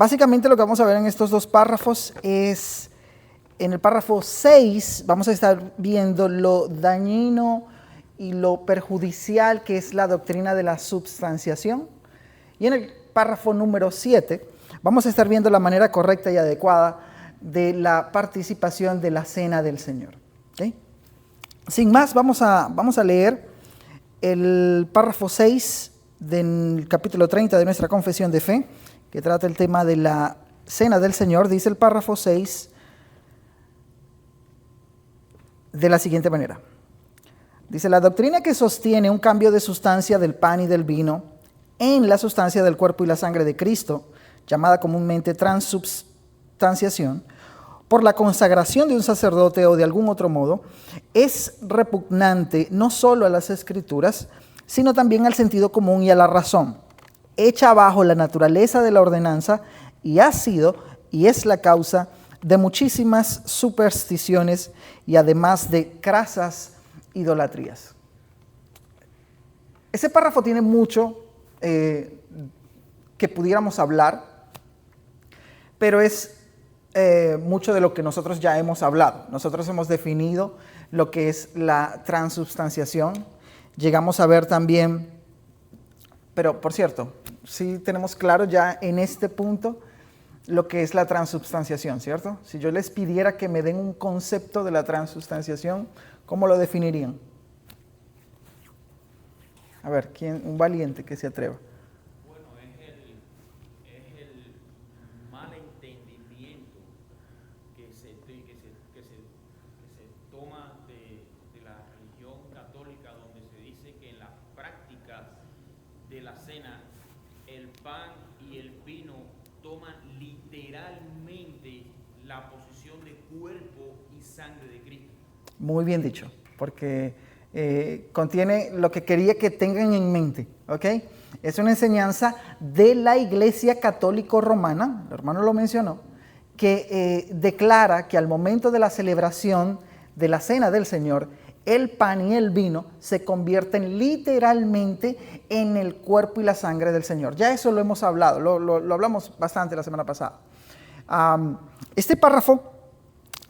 Básicamente lo que vamos a ver en estos dos párrafos es, en el párrafo 6 vamos a estar viendo lo dañino y lo perjudicial que es la doctrina de la substanciación. Y en el párrafo número 7 vamos a estar viendo la manera correcta y adecuada de la participación de la cena del Señor. ¿Okay? Sin más, vamos a leer el párrafo 6 del capítulo 30 de nuestra confesión de fe, que trata el tema de la cena del Señor. Dice el párrafo 6 de la siguiente manera. Dice: la doctrina que sostiene un cambio de sustancia del pan y del vino en la sustancia del cuerpo y la sangre de Cristo, llamada comúnmente transubstanciación, por la consagración de un sacerdote o de algún otro modo, es repugnante no solo a las Escrituras, sino también al sentido común y a la razón. Echa abajo la naturaleza de la ordenanza y ha sido y es la causa de muchísimas supersticiones y además de crasas idolatrías. Ese párrafo tiene mucho que pudiéramos hablar, pero es mucho de lo que nosotros ya hemos hablado. Nosotros hemos definido lo que es la transubstanciación. Llegamos a ver también, pero por cierto, sí tenemos claro ya en este punto lo que es la transubstanciación, ¿cierto? Si yo les pidiera que me den un concepto de la transubstanciación, ¿cómo lo definirían? A ver, un valiente que se atreva. Bueno, es el malentendimiento que se toma de la religión católica, donde se dice que en las prácticas de la cena el pan y el vino toman literalmente la posición de cuerpo y sangre de Cristo. Muy bien dicho, porque contiene lo que quería que tengan en mente, ¿ok? Es una enseñanza de la Iglesia Católica Romana, el hermano lo mencionó, que declara que al momento de la celebración de la Cena del Señor, el pan y el vino se convierten literalmente en el cuerpo y la sangre del Señor. Ya eso lo hemos hablado, lo hablamos bastante la semana pasada. Este párrafo,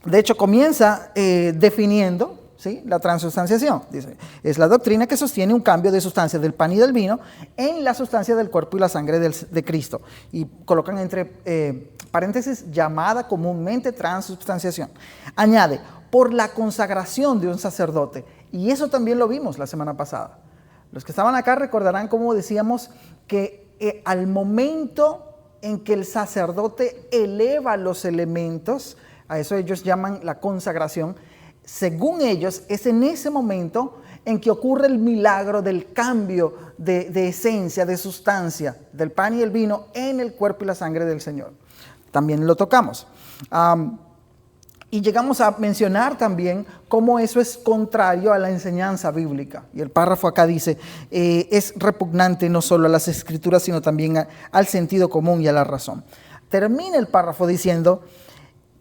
de hecho, comienza definiendo, ¿sí?, la transubstanciación. Dice: es la doctrina que sostiene un cambio de sustancia del pan y del vino en la sustancia del cuerpo y la sangre de Cristo. Y colocan entre paréntesis, llamada comúnmente transubstanciación. Añade: por la consagración de un sacerdote. Y eso también lo vimos la semana pasada. Los que estaban acá recordarán cómo decíamos que al momento en que el sacerdote eleva los elementos, a eso ellos llaman la consagración, según ellos, es en ese momento en que ocurre el milagro del cambio de esencia, de sustancia, del pan y el vino en el cuerpo y la sangre del Señor. También lo tocamos. Y llegamos a mencionar también cómo eso es contrario a la enseñanza bíblica. Y el párrafo acá dice, es repugnante no solo a las Escrituras, sino también al sentido común y a la razón. Termina el párrafo diciendo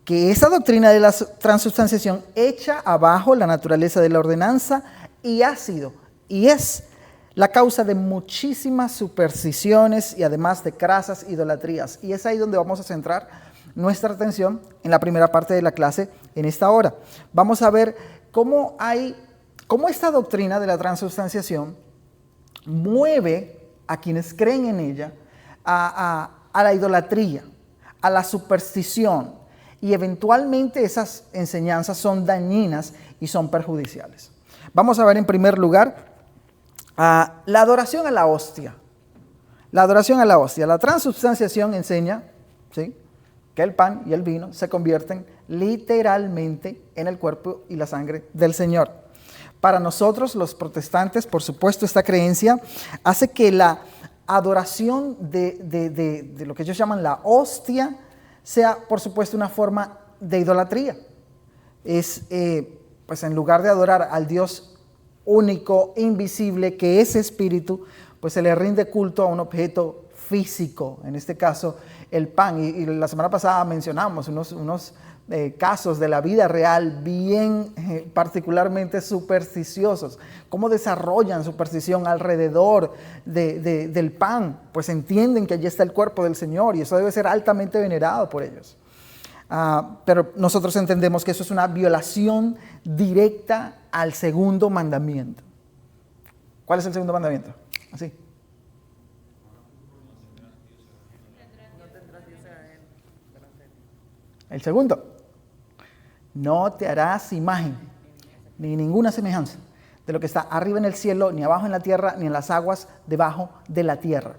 que esa doctrina de la transubstanciación echa abajo la naturaleza de la ordenanza y ha sido y es la causa de muchísimas supersticiones y además de crasas idolatrías. Y es ahí donde vamos a centrar nuestra atención en la primera parte de la clase en esta hora. Vamos a ver cómo esta doctrina de la transubstanciación mueve a quienes creen en ella a la idolatría, a la superstición. Y eventualmente esas enseñanzas son dañinas y son perjudiciales. Vamos a ver en primer lugar la adoración a la hostia. La adoración a la hostia. La transubstanciación enseña, ¿sí?, que el pan y el vino se convierten literalmente en el cuerpo y la sangre del Señor. Para nosotros, los protestantes, por supuesto, esta creencia hace que la adoración de lo que ellos llaman la hostia sea, por supuesto, una forma de idolatría. Es, pues en lugar de adorar al Dios único, invisible, que es espíritu, pues se le rinde culto a un objeto físico, en este caso el pan. Y la semana pasada mencionamos unos casos de la vida real bien particularmente supersticiosos. ¿Cómo desarrollan superstición alrededor del pan? Pues entienden que allí está el cuerpo del Señor y eso debe ser altamente venerado por ellos. Pero nosotros entendemos que eso es una violación directa al segundo mandamiento. ¿Cuál es el segundo mandamiento? Así. El segundo. No te harás imagen, ni ninguna semejanza de lo que está arriba en el cielo, ni abajo en la tierra, ni en las aguas debajo de la tierra.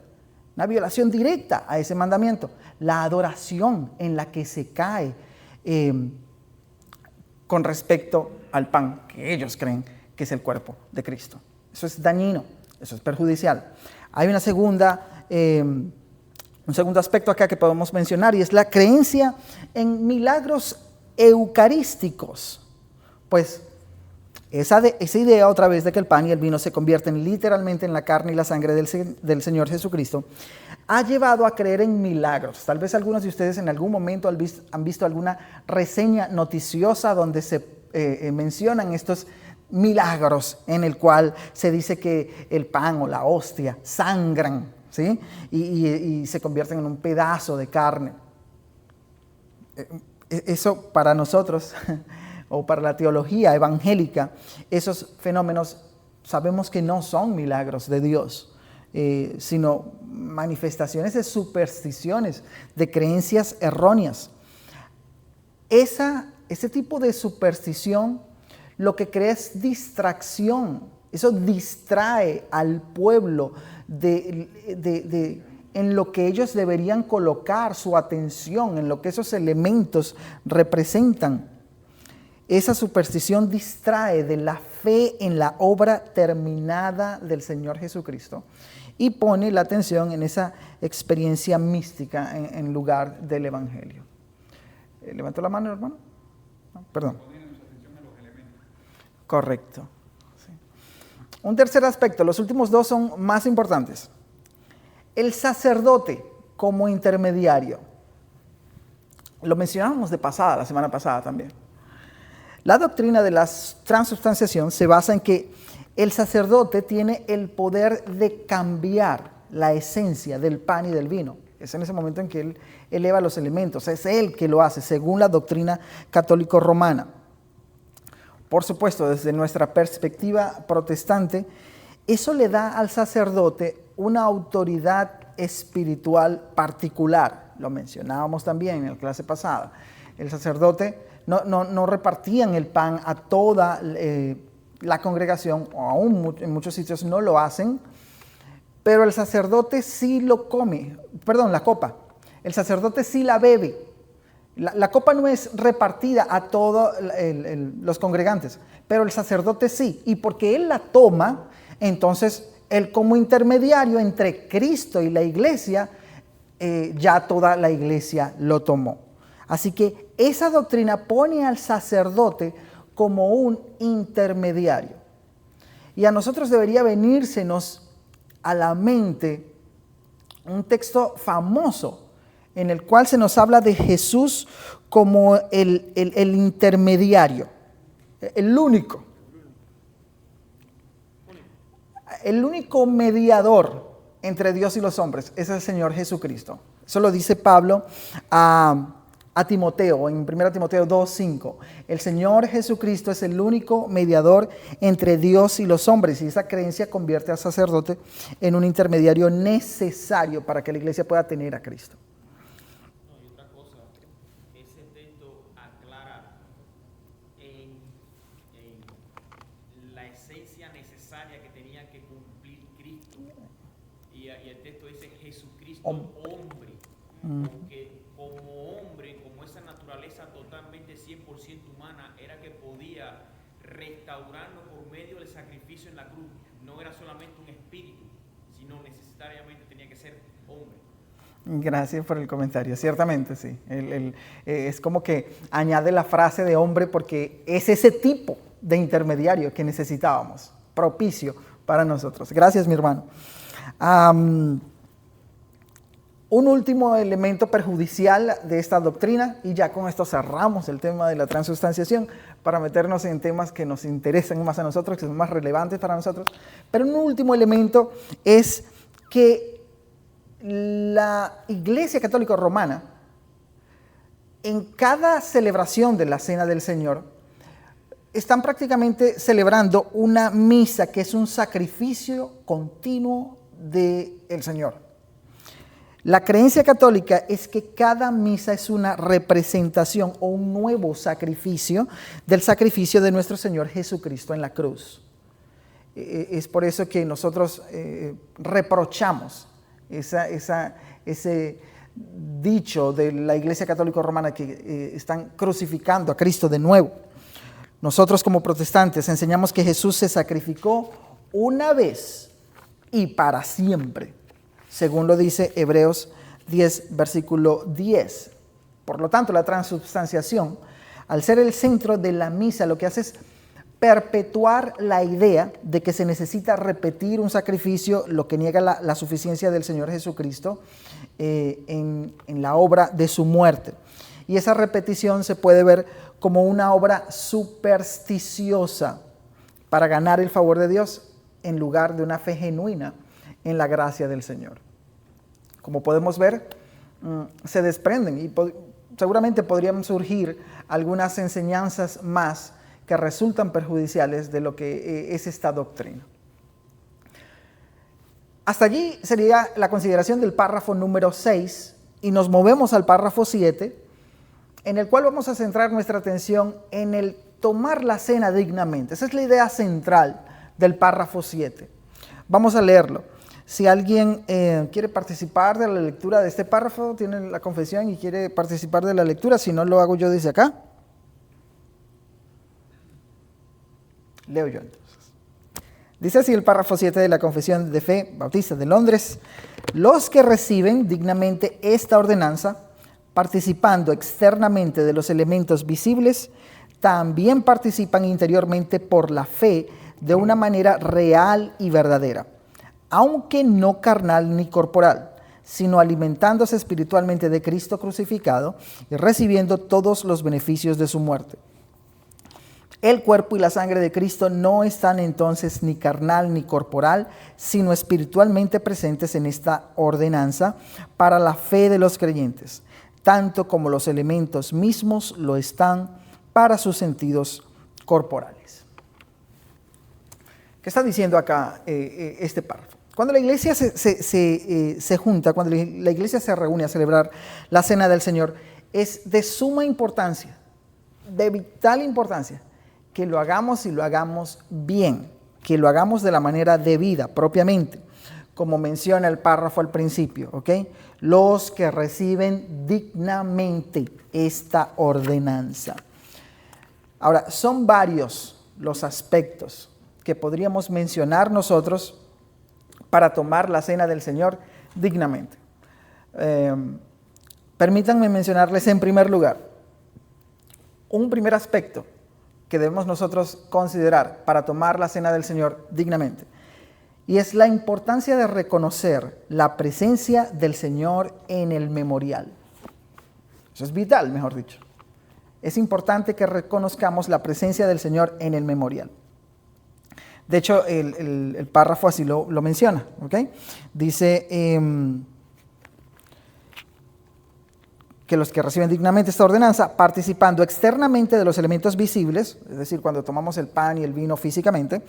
Una violación directa a ese mandamiento. La adoración en la que se cae con respecto al pan que ellos creen que es el cuerpo de Cristo. Eso es dañino, eso es perjudicial. Hay un segundo aspecto acá que podemos mencionar y es la creencia en milagros eucarísticos. Pues esa idea otra vez de que el pan y el vino se convierten literalmente en la carne y la sangre del Señor Jesucristo ha llevado a creer en milagros. Tal vez algunos de ustedes en algún momento han visto alguna reseña noticiosa donde se mencionan estos milagros en el cual se dice que el pan o la hostia sangran, ¿sí? y se convierten en un pedazo de carne. Eso para nosotros o para la teología evangélica, esos fenómenos sabemos que no son milagros de Dios, sino manifestaciones de supersticiones, de creencias erróneas. Ese tipo de superstición lo que crea es distracción. Eso distrae al pueblo en lo que ellos deberían colocar su atención, en lo que esos elementos representan. Esa superstición distrae de la fe en la obra terminada del Señor Jesucristo y pone la atención en esa experiencia mística en lugar del Evangelio. ¿Levantó la mano, hermano? No, perdón. Correcto. Sí. Un tercer aspecto, los últimos dos son más importantes. El sacerdote como intermediario. Lo mencionamos de pasada, la semana pasada también. La doctrina de la transubstanciación se basa en que el sacerdote tiene el poder de cambiar la esencia del pan y del vino. Es en ese momento en que él eleva los elementos. Es él que lo hace, según la doctrina católico-romana. Por supuesto, desde nuestra perspectiva protestante, eso le da al sacerdote una autoridad espiritual particular. Lo mencionábamos también en la clase pasada. El sacerdote no repartían el pan a toda la congregación, o aún en muchos sitios no lo hacen, pero el sacerdote sí lo come, la copa. El sacerdote sí la bebe. La copa no es repartida a todos los congregantes, pero el sacerdote sí. Y porque él la toma, entonces él como intermediario entre Cristo y la iglesia, ya toda la iglesia lo tomó. Así que esa doctrina pone al sacerdote como un intermediario. Y a nosotros debería venírsenos a la mente un texto famoso en el cual se nos habla de Jesús como el intermediario, el único mediador entre Dios y los hombres, es el Señor Jesucristo. Eso lo dice Pablo a Timoteo, en 1 Timoteo 2:5. El Señor Jesucristo es el único mediador entre Dios y los hombres, y esa creencia convierte al sacerdote en un intermediario necesario para que la iglesia pueda tener a Cristo. Y otra cosa, ese texto aclara en la esencia necesaria que tenía que cumplir Cristo, y el texto dice Jesucristo hombre, porque como hombre, como esa naturaleza totalmente 100% humana, era que podía restaurarnos por medio del sacrificio en la cruz. No era solamente un espíritu, sino necesariamente tenía que ser hombre. Gracias por el comentario, ciertamente sí. Es como que añade la frase de hombre porque es ese tipo de intermediario que necesitábamos, propicio para nosotros. Gracias, mi hermano. Un último elemento perjudicial de esta doctrina, y ya con esto cerramos el tema de la transubstanciación para meternos en temas que nos interesan más a nosotros, que son más relevantes para nosotros. Pero un último elemento es que la Iglesia Católica Romana, en cada celebración de la Cena del Señor, están prácticamente celebrando una misa que es un sacrificio continuo del Señor. La creencia católica es que cada misa es una representación o un nuevo sacrificio del sacrificio de nuestro Señor Jesucristo en la cruz. Es por eso que nosotros reprochamos ese dicho de la Iglesia Católica Romana que están crucificando a Cristo de nuevo. Nosotros como protestantes enseñamos que Jesús se sacrificó una vez y para siempre, según lo dice Hebreos 10, versículo 10. Por lo tanto, la transubstanciación, al ser el centro de la misa, lo que hace es perpetuar la idea de que se necesita repetir un sacrificio, lo que niega la suficiencia del Señor Jesucristo en la obra de su muerte. Y esa repetición se puede ver como una obra supersticiosa para ganar el favor de Dios en lugar de una fe genuina en la gracia del Señor. Como podemos ver, se desprenden y seguramente podrían surgir algunas enseñanzas más que resultan perjudiciales de lo que es esta doctrina. Hasta allí sería la consideración del párrafo número 6 y nos movemos al párrafo 7, en el cual vamos a centrar nuestra atención en el tomar la cena dignamente. Esa es la idea central del párrafo 7. Vamos a leerlo. Si alguien quiere participar de la lectura de este párrafo, tiene la confesión y quiere participar de la lectura, si no lo hago yo desde acá. Leo yo entonces. Dice así el párrafo 7 de la Confesión de Fe Bautista de Londres: los que reciben dignamente esta ordenanza, participando externamente de los elementos visibles, también participan interiormente por la fe de una manera real y verdadera, aunque no carnal ni corporal, sino alimentándose espiritualmente de Cristo crucificado y recibiendo todos los beneficios de su muerte. El cuerpo y la sangre de Cristo no están entonces ni carnal ni corporal, sino espiritualmente presentes en esta ordenanza para la fe de los creyentes, tanto como los elementos mismos lo están para sus sentidos corporales. ¿Qué está diciendo acá este párrafo? Cuando la iglesia se junta, cuando la iglesia se reúne a celebrar la Cena del Señor, es de suma importancia, de vital importancia, que lo hagamos y lo hagamos bien, que lo hagamos de la manera debida, propiamente, como menciona el párrafo al principio, ¿ok? Los que reciben dignamente esta ordenanza. Ahora, son varios los aspectos que podríamos mencionar nosotros para tomar la Cena del Señor dignamente. Permítanme mencionarles en primer lugar un primer aspecto que debemos nosotros considerar para tomar la Cena del Señor dignamente, y es la importancia de reconocer la presencia del Señor en el memorial. Eso es vital, mejor dicho. Es importante que reconozcamos la presencia del Señor en el memorial. De hecho, el párrafo así lo menciona, ¿ok? Dice que los que reciben dignamente esta ordenanza, participando externamente de los elementos visibles, es decir, cuando tomamos el pan y el vino físicamente,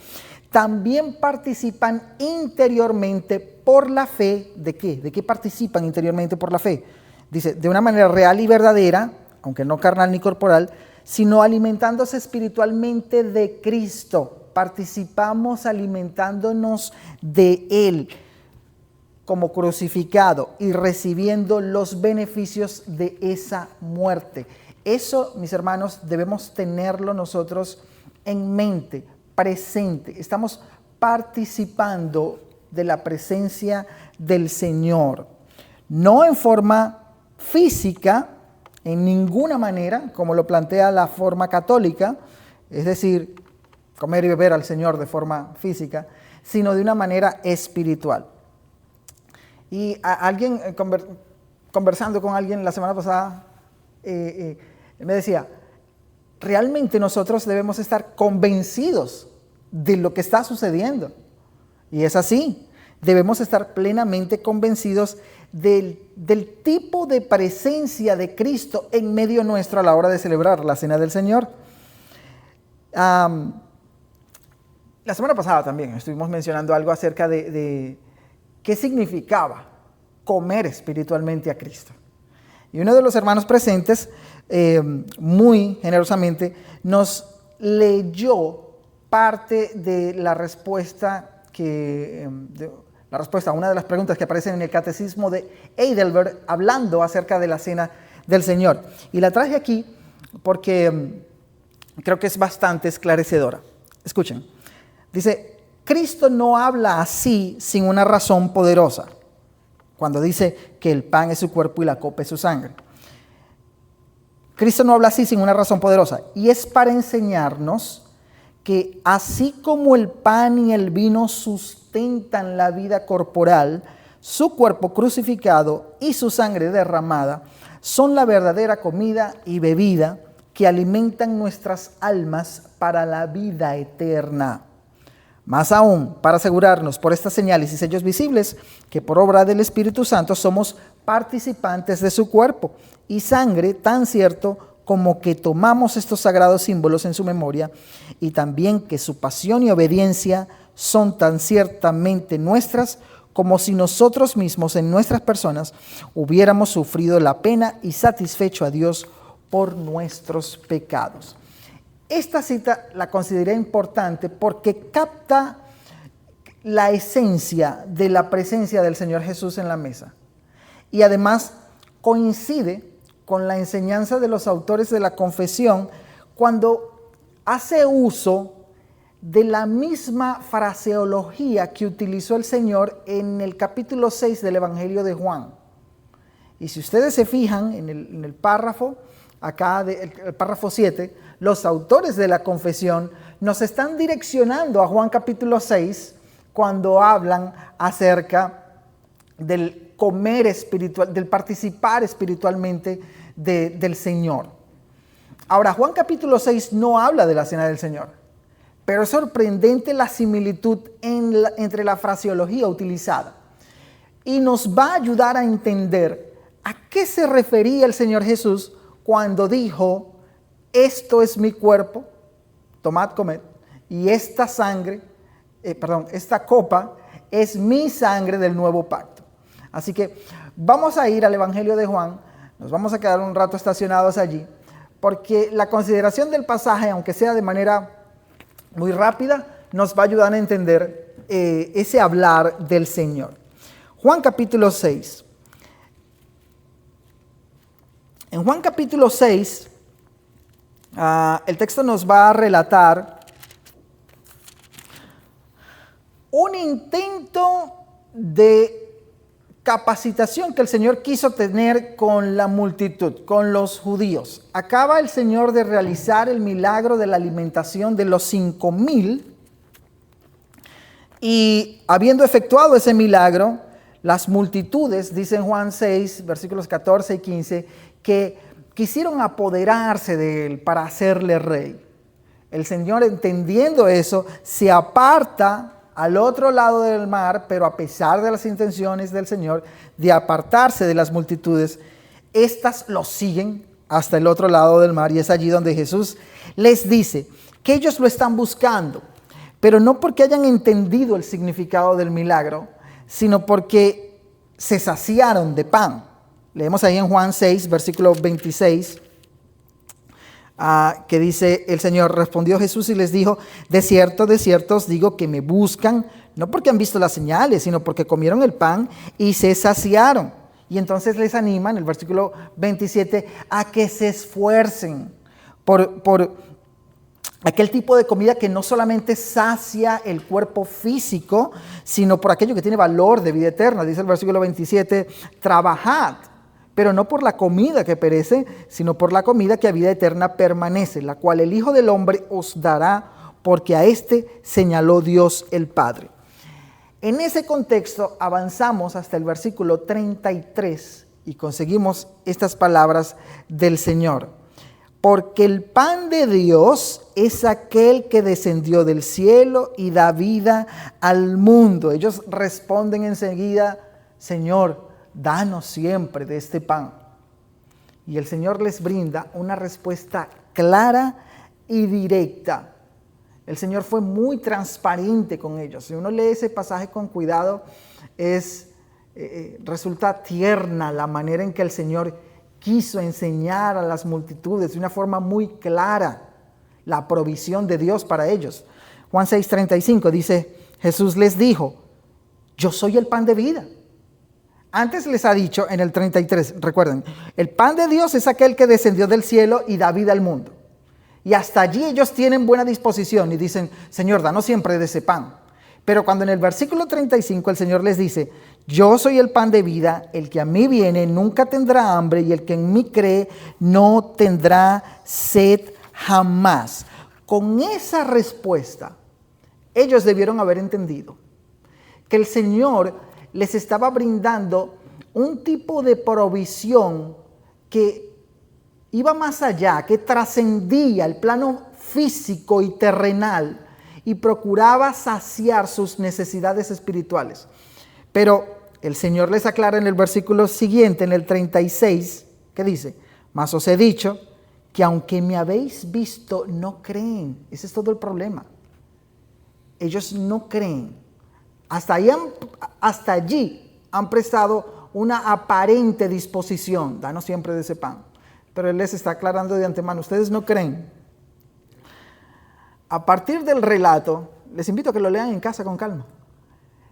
también participan interiormente por la fe. ¿De qué? ¿De qué participan interiormente por la fe? Dice, de una manera real y verdadera, aunque no carnal ni corporal, sino alimentándose espiritualmente de Cristo. Participamos alimentándonos de Él como crucificado y recibiendo los beneficios de esa muerte. Eso, mis hermanos, debemos tenerlo nosotros en mente, presente. Estamos participando de la presencia del Señor, no en forma física, en ninguna manera, como lo plantea la forma católica, es decir, comer y beber al Señor de forma física, sino de una manera espiritual. Y alguien conversando con alguien la semana pasada, me decía, realmente nosotros debemos estar convencidos de lo que está sucediendo. Y es así, debemos estar plenamente convencidos del tipo de presencia de Cristo en medio nuestro a la hora de celebrar la Cena del Señor. La semana pasada también estuvimos mencionando algo acerca de qué significaba comer espiritualmente a Cristo. Y uno de los hermanos presentes, muy generosamente, nos leyó parte de la respuesta a una de las preguntas que aparecen en el Catecismo de Heidelberg, hablando acerca de la Cena del Señor. Y la traje aquí porque creo que es bastante esclarecedora. Escuchen. Dice, Cristo no habla así sin una razón poderosa, cuando dice que el pan es su cuerpo y la copa es su sangre. Cristo no habla así sin una razón poderosa, y es para enseñarnos que así como el pan y el vino sustentan la vida corporal, su cuerpo crucificado y su sangre derramada son la verdadera comida y bebida que alimentan nuestras almas para la vida eterna. Más aún, para asegurarnos por estas señales y sellos visibles que por obra del Espíritu Santo somos participantes de su cuerpo y sangre, tan cierto como que tomamos estos sagrados símbolos en su memoria, y también que su pasión y obediencia son tan ciertamente nuestras como si nosotros mismos en nuestras personas hubiéramos sufrido la pena y satisfecho a Dios por nuestros pecados. Esta cita la consideré importante porque capta la esencia de la presencia del Señor Jesús en la mesa, y además coincide con la enseñanza de los autores de la confesión cuando hace uso de la misma fraseología que utilizó el Señor en el capítulo 6 del Evangelio de Juan. Y si ustedes se fijan en el párrafo, acá el párrafo 7, los autores de la confesión nos están direccionando a Juan capítulo 6 cuando hablan acerca del comer espiritual, del participar espiritualmente del Señor. Ahora, Juan capítulo 6 no habla de la Cena del Señor, pero es sorprendente la similitud entre la fraseología utilizada, y nos va a ayudar a entender a qué se refería el Señor Jesús cuando dijo: esto es mi cuerpo, tomad, comed, y esta copa es mi sangre del nuevo pacto. Así que vamos a ir al Evangelio de Juan, nos vamos a quedar un rato estacionados allí, porque la consideración del pasaje, aunque sea de manera muy rápida, nos va a ayudar a entender ese hablar del Señor. Juan capítulo 6. En Juan capítulo 6, el texto nos va a relatar un intento de capacitación que el Señor quiso tener con la multitud, con los judíos. Acaba el Señor de realizar el milagro de la alimentación de los 5,000, y habiendo efectuado ese milagro, las multitudes, dice en Juan 6, versículos 14 y 15, que quisieron apoderarse de él para hacerle rey. El Señor, entendiendo eso, se aparta al otro lado del mar, pero a pesar de las intenciones del Señor de apartarse de las multitudes, éstas lo siguen hasta el otro lado del mar, y es allí donde Jesús les dice que ellos lo están buscando, pero no porque hayan entendido el significado del milagro, sino porque se saciaron de pan. Leemos ahí en Juan 6, versículo 26, que dice el Señor: respondió Jesús y les dijo: de cierto os digo que me buscan, no porque han visto las señales, sino porque comieron el pan y se saciaron. Y entonces les anima en el versículo 27 a que se esfuercen por aquel tipo de comida que no solamente sacia el cuerpo físico, sino por aquello que tiene valor de vida eterna. Dice el versículo 27, trabajad, pero no por la comida que perece, sino por la comida que a vida eterna permanece, la cual el Hijo del Hombre os dará, porque a éste señaló Dios el Padre. En ese contexto avanzamos hasta el versículo 33 y conseguimos estas palabras del Señor. Porque el pan de Dios es aquel que descendió del cielo y da vida al mundo. Ellos responden enseguida, Señor, danos siempre de este pan. Y el Señor les brinda una respuesta clara y directa. El Señor fue muy transparente con ellos. Si uno lee ese pasaje con cuidado, resulta tierna la manera en que el Señor quiso enseñar a las multitudes de una forma muy clara la provisión de Dios para ellos. Juan 6:35 dice, Jesús les dijo, yo soy el pan de vida. Antes les ha dicho en el 33, recuerden, el pan de Dios es aquel que descendió del cielo y da vida al mundo. Y hasta allí ellos tienen buena disposición y dicen, Señor, danos siempre de ese pan. Pero cuando en el versículo 35 el Señor les dice, yo soy el pan de vida, el que a mí viene nunca tendrá hambre y el que en mí cree no tendrá sed jamás. Con esa respuesta, ellos debieron haber entendido que el Señor les estaba brindando un tipo de provisión que iba más allá, que trascendía el plano físico y terrenal y procuraba saciar sus necesidades espirituales. Pero el Señor les aclara en el versículo siguiente, en el 36, que dice, mas os he dicho que aunque me habéis visto, no creen. Ese es todo el problema. Ellos no creen. Hasta allí han prestado una aparente disposición. Danos siempre de ese pan. Pero Él les está aclarando de antemano, ustedes no creen. A partir del relato, les invito a que lo lean en casa con calma.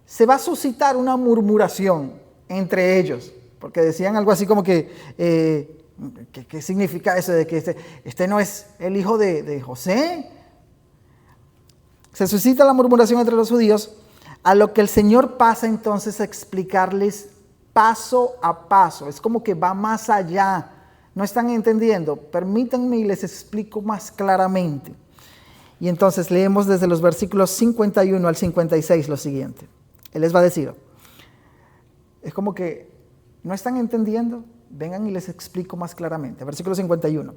Se va a suscitar una murmuración entre ellos, porque decían algo así como que, ¿qué significa eso de que este no es el hijo de José? Se suscita la murmuración entre los judíos, a lo que el Señor pasa entonces a explicarles paso a paso. Es como que va más allá. No están entendiendo. Permítanme y les explico más claramente. Y entonces leemos desde los versículos 51 al 56 lo siguiente. Él les va a decir, es como que no están entendiendo, vengan y les explico más claramente. Versículo 51.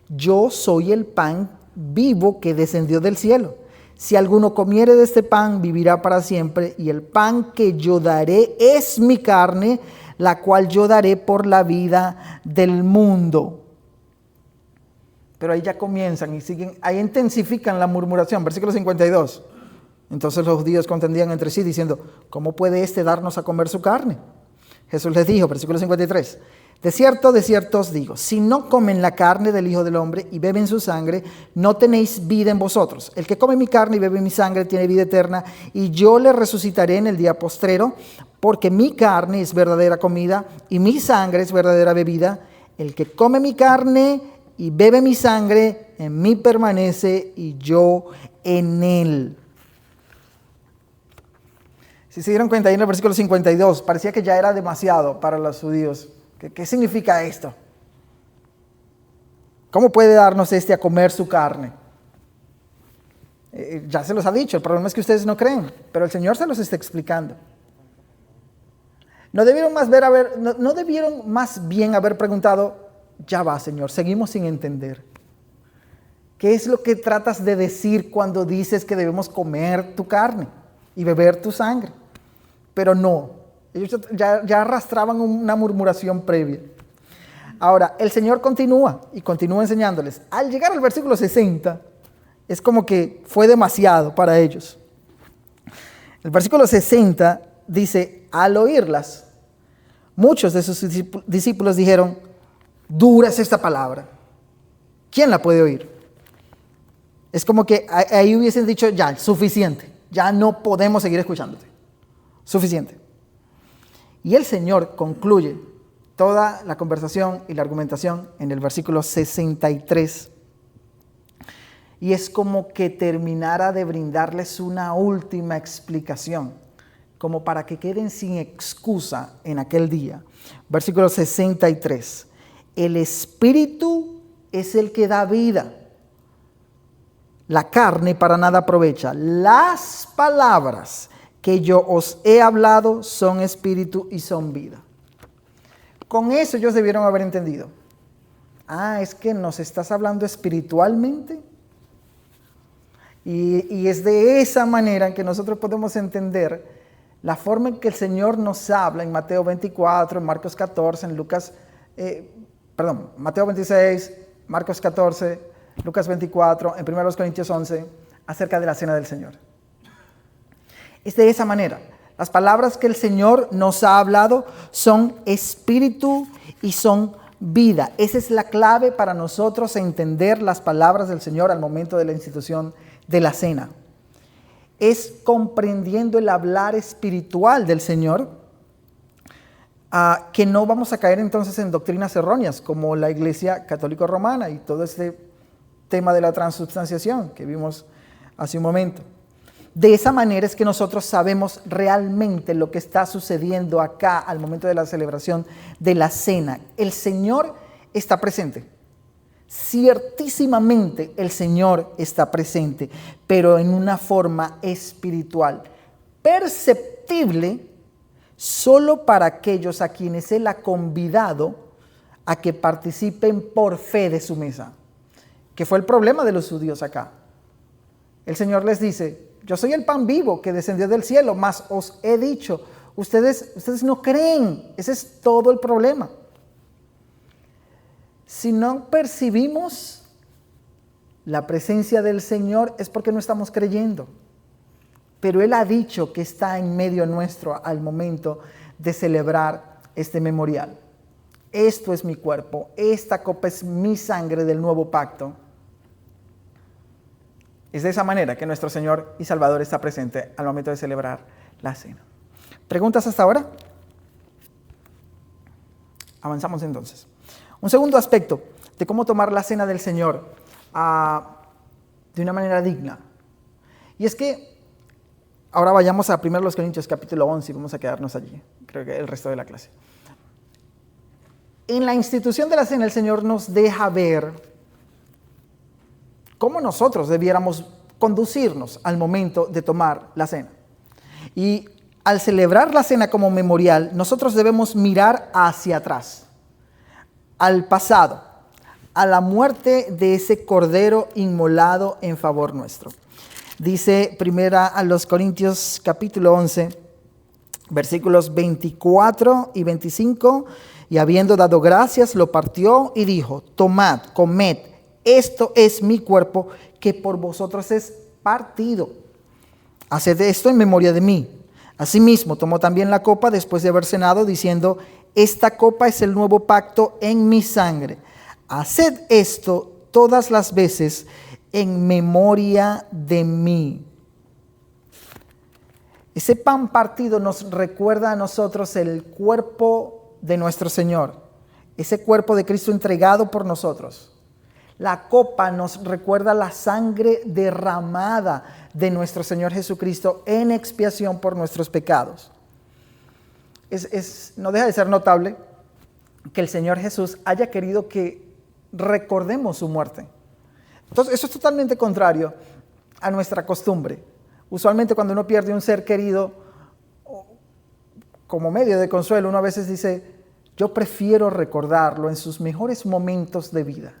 Yo soy el pan vivo que descendió del cielo. Si alguno comiere de este pan, vivirá para siempre. Y el pan que yo daré es mi carne, la cual yo daré por la vida del mundo. Pero ahí ya comienzan y siguen, ahí intensifican la murmuración. Versículo 52. Entonces los judíos contendían entre sí diciendo, ¿cómo puede éste darnos a comer su carne? Jesús les dijo, versículo 53, de cierto os digo, si no comen la carne del Hijo del Hombre y beben su sangre, no tenéis vida en vosotros. El que come mi carne y bebe mi sangre tiene vida eterna, y yo le resucitaré en el día postrero, porque mi carne es verdadera comida y mi sangre es verdadera bebida. El que come mi carne y bebe mi sangre, en mí permanece y yo en él. Si se dieron cuenta ahí en el versículo 52, parecía que ya era demasiado para los judíos. ¿Qué significa esto? ¿Cómo puede darnos a comer su carne? Ya se los ha dicho, el problema es que ustedes no creen, pero el Señor se los está explicando. No debieron más bien haber preguntado, ya va, Señor, seguimos sin entender. ¿Qué es lo que tratas de decir cuando dices que debemos comer tu carne y beber tu sangre? Pero no, ellos ya arrastraban una murmuración previa. Ahora, el Señor continúa enseñándoles. Al llegar al versículo 60, es como que fue demasiado para ellos. El versículo 60 dice, al oírlas, muchos de sus discípulos dijeron, dura es esta palabra. ¿Quién la puede oír? Es como que ahí hubiesen dicho, ya, suficiente, ya no podemos seguir escuchándote. Suficiente. Y el Señor concluye toda la conversación y la argumentación en el versículo 63. Y es como que terminara de brindarles una última explicación, como para que queden sin excusa en aquel día. Versículo 63. El Espíritu es el que da vida. La carne para nada aprovecha. Las palabras que yo os he hablado son espíritu y son vida. Con eso ellos debieron haber entendido. Ah, es que nos estás hablando espiritualmente. Y es de esa manera en que nosotros podemos entender la forma en que el Señor nos habla en Mateo 24, en Marcos 14, en Mateo 26, Marcos 14, Lucas 24, en 1 Corintios 11, acerca de la cena del Señor. Es de esa manera. Las palabras que el Señor nos ha hablado son espíritu y son vida. Esa es la clave para nosotros entender las palabras del Señor al momento de la institución de la cena. Es comprendiendo el hablar espiritual del Señor que no vamos a caer entonces en doctrinas erróneas como la Iglesia Católica Romana y todo este tema de la transubstanciación que vimos hace un momento. De esa manera es que nosotros sabemos realmente lo que está sucediendo acá al momento de la celebración de la cena. El Señor está presente. Ciertísimamente el Señor está presente, pero en una forma espiritual, perceptible solo para aquellos a quienes Él ha convidado a que participen por fe de su mesa, que fue el problema de los judíos acá. El Señor les dice: yo soy el pan vivo que descendió del cielo, mas os he dicho, ustedes no creen. Ese es todo el problema. Si no percibimos la presencia del Señor es porque no estamos creyendo. Pero Él ha dicho que está en medio nuestro al momento de celebrar este memorial. Esto es mi cuerpo, esta copa es mi sangre del nuevo pacto. Es de esa manera que nuestro Señor y Salvador está presente al momento de celebrar la cena. ¿Preguntas hasta ahora? Avanzamos entonces. Un segundo aspecto de cómo tomar la cena del Señor de una manera digna. Y es que ahora vayamos a 1 Corintios capítulo 11 y vamos a quedarnos allí, creo que el resto de la clase. En la institución de la cena el Señor nos deja ver cómo nosotros debiéramos conducirnos al momento de tomar la cena. Y al celebrar la cena como memorial, nosotros debemos mirar hacia atrás, al pasado, a la muerte de ese cordero inmolado en favor nuestro. Dice 1 Corintios capítulo 11, versículos 24 y 25, y habiendo dado gracias, lo partió y dijo: tomad, comed, esto es mi cuerpo que por vosotros es partido. Haced esto en memoria de mí. Asimismo, tomó también la copa después de haber cenado, diciendo: esta copa es el nuevo pacto en mi sangre. Haced esto todas las veces en memoria de mí. Ese pan partido nos recuerda a nosotros el cuerpo de nuestro Señor, ese cuerpo de Cristo entregado por nosotros. La copa nos recuerda la sangre derramada de nuestro Señor Jesucristo en expiación por nuestros pecados. No deja de ser notable que el Señor Jesús haya querido que recordemos su muerte. Entonces, eso es totalmente contrario a nuestra costumbre. Usualmente cuando uno pierde un ser querido, como medio de consuelo, uno a veces dice: yo prefiero recordarlo en sus mejores momentos de vida.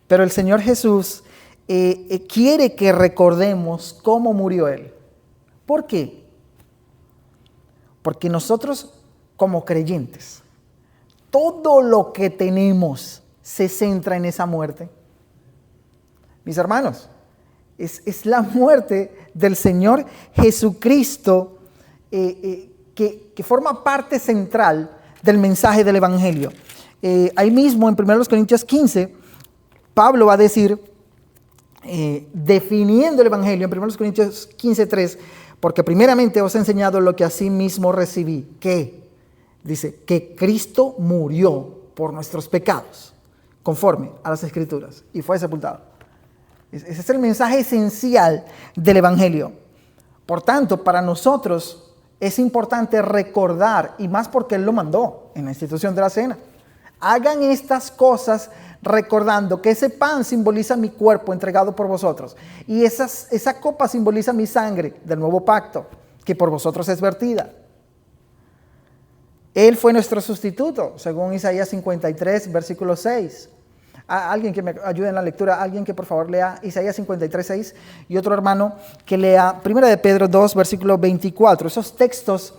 Pero el Señor Jesús quiere que recordemos cómo murió Él. ¿Por qué? Porque nosotros, como creyentes, todo lo que tenemos se centra en esa muerte. Mis hermanos, es la muerte del Señor Jesucristo que forma parte central del mensaje del Evangelio. Ahí mismo en 1 Corintios 15, Pablo va a decir, definiendo el Evangelio en 1 Corintios 15:3, porque primeramente os he enseñado lo que asimismo recibí, que dice que Cristo murió por nuestros pecados, conforme a las Escrituras, y fue sepultado. Ese es el mensaje esencial del Evangelio. Por tanto, para nosotros es importante recordar, y más porque Él lo mandó en la institución de la cena. Hagan estas cosas recordando que ese pan simboliza mi cuerpo entregado por vosotros, y esa copa simboliza mi sangre del nuevo pacto que por vosotros es vertida. Él fue nuestro sustituto, según Isaías 53, versículo 6. Alguien que me ayude en la lectura, alguien que por favor lea Isaías 53, 6, y otro hermano que lea 1 de Pedro 2, versículo 24. Esos textos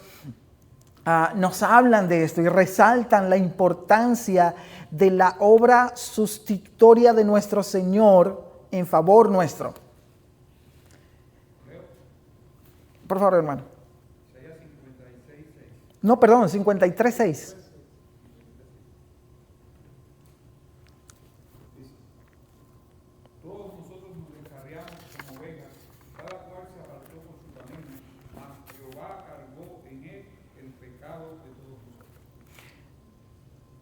nos hablan de esto y resaltan la importancia de la obra sustitutoria de nuestro Señor en favor nuestro. Por favor, hermano. No, perdón, 53, 6. Todos nosotros nos descarriamos como ovejas, cada cual se apartó por su camino, mas Jehová cargó en él el pecado de todos nosotros.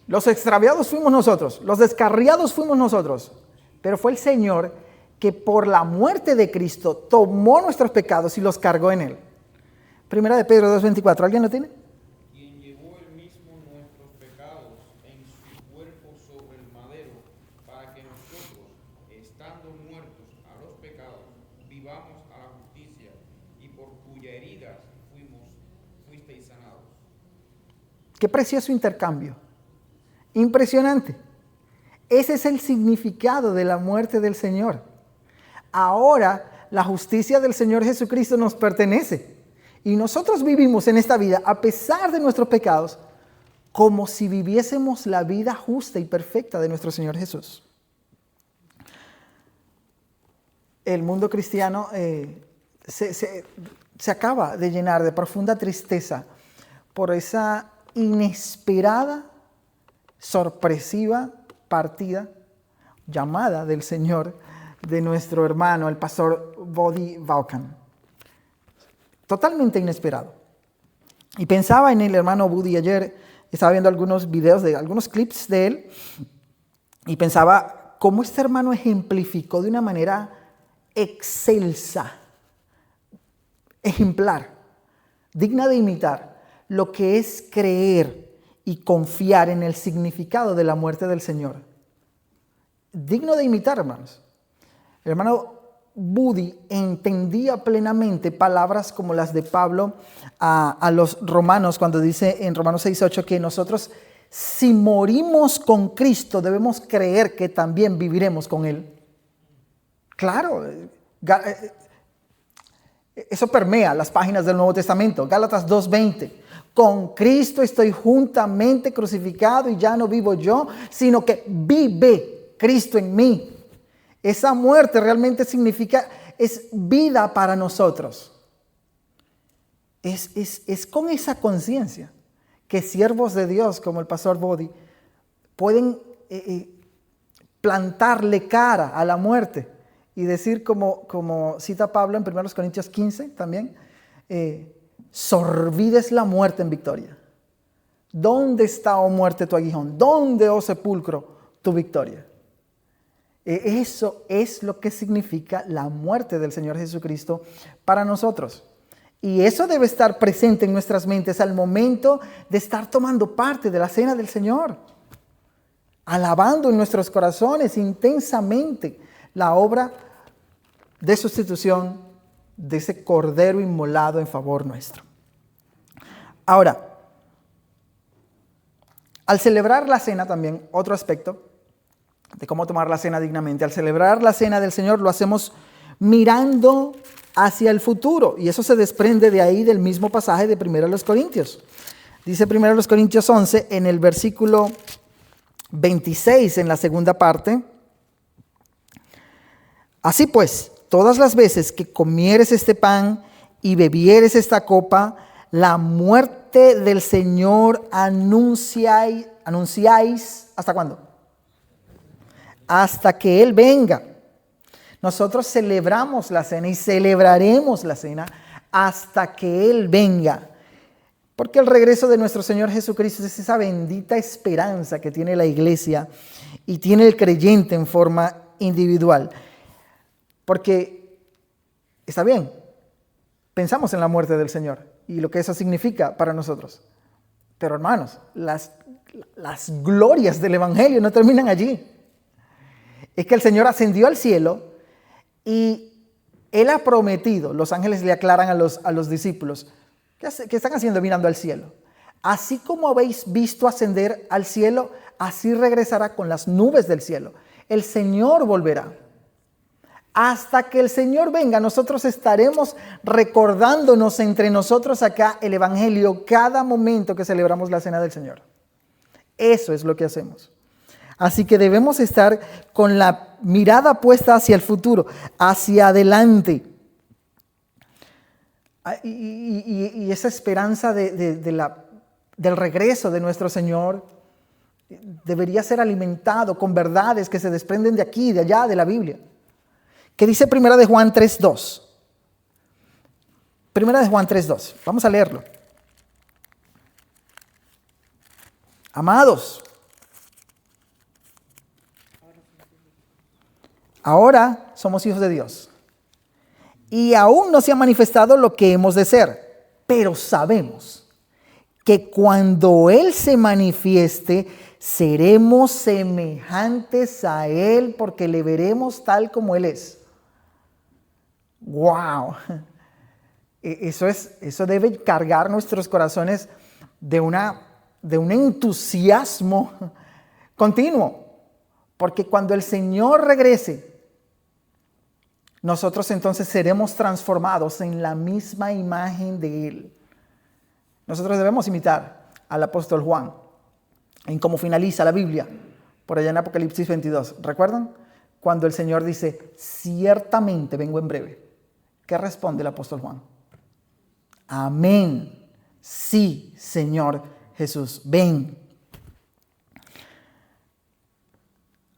Los extraviados fuimos nosotros, los descarriados fuimos nosotros, pero fue el Señor que por la muerte de Cristo tomó nuestros pecados y los cargó en él. 1 de Pedro 2:24, ¿alguien lo tiene? Quien llevó él mismo nuestros pecados en su cuerpo sobre el madero, para que nosotros, estando muertos a los pecados, vivamos a la justicia, y por cuyas heridas fuisteis sanados. Qué precioso intercambio. Impresionante. Ese es el significado de la muerte del Señor. Ahora la justicia del Señor Jesucristo nos pertenece. Y nosotros vivimos en esta vida, a pesar de nuestros pecados, como si viviésemos la vida justa y perfecta de nuestro Señor Jesús. El mundo cristiano se acaba de llenar de profunda tristeza por esa inesperada, sorpresiva partida, llamada del Señor, de nuestro hermano, el pastor Voddie Baucham. Totalmente inesperado. Y pensaba en el hermano Woody ayer, estaba viendo algunos videos, algunos clips de él, y pensaba cómo este hermano ejemplificó de una manera excelsa, ejemplar, digna de imitar, lo que es creer y confiar en el significado de la muerte del Señor. Digno de imitar, hermanos. El hermano Woody entendía plenamente palabras como las de Pablo a los romanos, cuando dice en Romanos 6:8 que nosotros, si morimos con Cristo, debemos creer que también viviremos con Él. Claro, eso permea las páginas del Nuevo Testamento. Gálatas 2:20. Con Cristo estoy juntamente crucificado y ya no vivo yo, sino que vive Cristo en mí. Esa muerte realmente significa, es vida para nosotros. Es con esa conciencia que siervos de Dios como el pastor Voddie pueden plantarle cara a la muerte y decir como cita Pablo en 1 Corintios 15 también, sorbides la muerte en victoria. ¿Dónde está, oh muerte, tu aguijón? ¿Dónde, oh sepulcro, tu victoria? Eso es lo que significa la muerte del Señor Jesucristo para nosotros. Y eso debe estar presente en nuestras mentes al momento de estar tomando parte de la cena del Señor. Alabando en nuestros corazones intensamente la obra de sustitución de ese cordero inmolado en favor nuestro. Ahora, al celebrar la cena también, otro aspecto de cómo tomar la cena dignamente. Al celebrar la cena del Señor lo hacemos mirando hacia el futuro. Y eso se desprende de ahí del mismo pasaje de 1 Corintios. Dice 1 Corintios 11 en el versículo 26 en la segunda parte. Así pues, todas las veces que comieres este pan y bebieres esta copa, la muerte del Señor anunciáis. ¿Hasta cuándo? Hasta que Él venga. Nosotros celebramos la cena y celebraremos la cena hasta que Él venga. Porque el regreso de nuestro Señor Jesucristo es esa bendita esperanza que tiene la iglesia y tiene el creyente en forma individual. Porque, está bien, pensamos en la muerte del Señor y lo que eso significa para nosotros. Pero hermanos, las glorias del Evangelio no terminan allí. Es que el Señor ascendió al cielo y Él ha prometido, los ángeles le aclaran a los discípulos, ¿qué están haciendo mirando al cielo? Así como habéis visto ascender al cielo, así regresará con las nubes del cielo. El Señor volverá. Hasta que el Señor venga, nosotros estaremos recordándonos entre nosotros acá el Evangelio cada momento que celebramos la Cena del Señor. Eso es lo que hacemos. Así que debemos estar con la mirada puesta hacia el futuro, hacia adelante. Y esa esperanza del regreso de nuestro Señor debería ser alimentado con verdades que se desprenden de aquí, de allá, de la Biblia. ¿Qué dice Primera de Juan 3:2? Primera de Juan 3:2. Vamos a leerlo. Amados, ahora somos hijos de Dios y aún no se ha manifestado lo que hemos de ser, pero sabemos que cuando Él se manifieste, seremos semejantes a Él porque le veremos tal como Él es. ¡Wow! Eso debe cargar nuestros corazones de un entusiasmo continuo. Porque cuando el Señor regrese, nosotros entonces seremos transformados en la misma imagen de Él. Nosotros debemos imitar al apóstol Juan en cómo finaliza la Biblia, por allá en Apocalipsis 22. ¿Recuerdan? Cuando el Señor dice, ciertamente vengo en breve. ¿Qué responde el apóstol Juan? Amén. Sí, Señor Jesús, ven.